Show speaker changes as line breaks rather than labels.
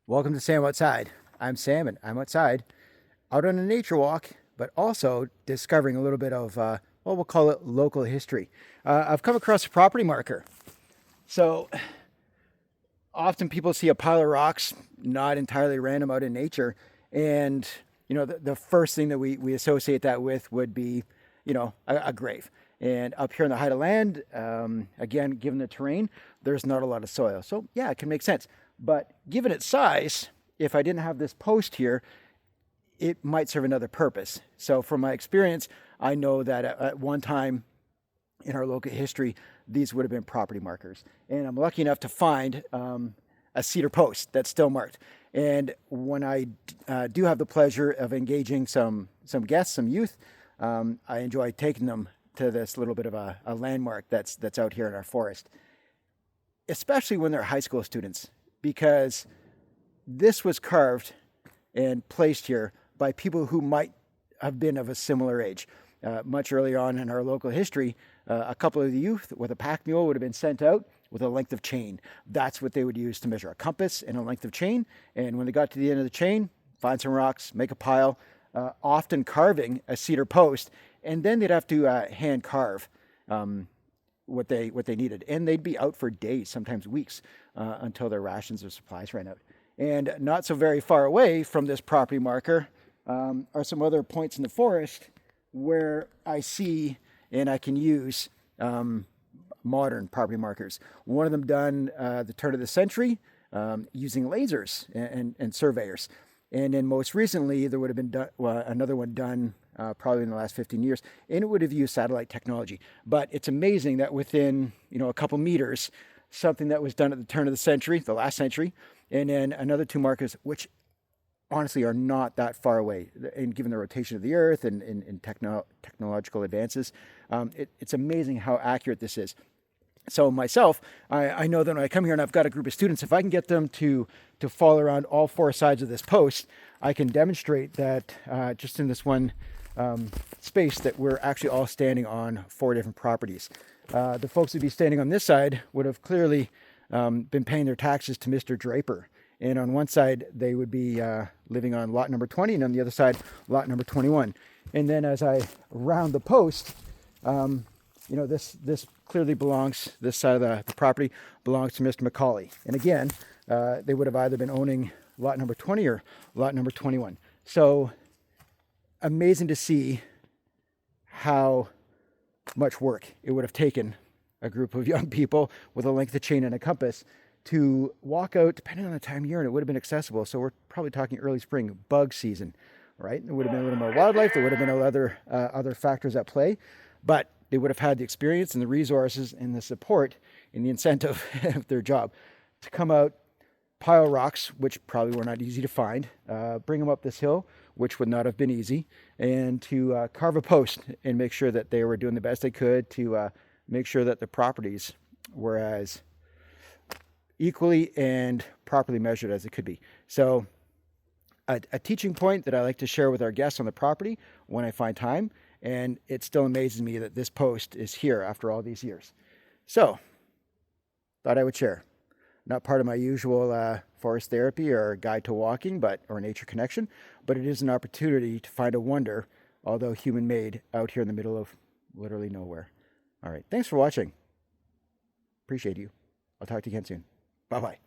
Welcome to Sam Outside. I'm Sam and I'm outside, out on a nature walk, but also discovering a little bit of, we'll call it local history. I've come across a property marker. So often people see a pile of rocks, not entirely random out in nature. And, the first thing that we associate that with would be, a grave. And up here in the height of land, again, given the terrain, there's not a lot of soil. So yeah, it can make sense. But given its size, if I didn't have this post here, it might serve another purpose. So from my experience, I know that at one time in our local history, these would have been property markers. And I'm lucky enough to find a cedar post that's still marked. And when I do have the pleasure of engaging some guests, some youth, I enjoy taking them to this little bit of a landmark that's out here in our forest, especially when they're high school students, because this was carved and placed here by people who might have been of a similar age. Much earlier on in our local history, a couple of the youth with a pack mule would have been sent out with a length of chain. That's what they would use to measure a compass and a length of chain. And when they got to the end of the chain, find some rocks, make a pile, often carving a cedar post, and then they'd have to hand carve what they needed. And they'd be out for days, sometimes weeks, until their rations or supplies ran out. And not so very far away from this property marker are some other points in the forest where I see and I can use modern property markers. One of them done the turn of the century using lasers and surveyors. And then most recently, there would have been another one done probably in the last 15 years, and it would have used satellite technology. But it's amazing that within a couple meters, something that was done at the turn of the century, the last century, and then another two markers, which honestly are not that far away, and given the rotation of the Earth and technological advances, it's amazing how accurate this is. So myself, I know that when I come here and I've got a group of students, if I can get them to follow around all four sides of this post, I can demonstrate that just in this one space that we're actually all standing on four different properties. The folks who'd be standing on this side would have clearly been paying their taxes to Mr. Draper. And on one side, they would be living on lot number 20, and on the other side, lot number 21. And then as I round the post, this clearly belongs, this side of the property belongs to Mr. McCauley. And again, they would have either been owning lot number 20 or lot number 21. So amazing to see how much work it would have taken a group of young people with a length of chain and a compass to walk out, depending on the time of year, and it would have been accessible. So we're probably talking early spring, bug season, right? There would have been a little more wildlife. There would have been other factors at play, but they would have had the experience and the resources and the support and the incentive of their job to come out, pile rocks, which probably were not easy to find, bring them up this hill, which would not have been easy, and to carve a post and make sure that they were doing the best they could to make sure that the properties were as equally and properly measured as it could be. So a teaching point that I like to share with our guests on the property when I find time, and it still amazes me that this post is here after all these years. So thought I would share. Not part of my usual forest therapy or guide to walking, or nature connection, but it is an opportunity to find a wonder, although human-made, out here in the middle of literally nowhere. All right, thanks for watching. Appreciate you. I'll talk to you again soon. Bye-bye.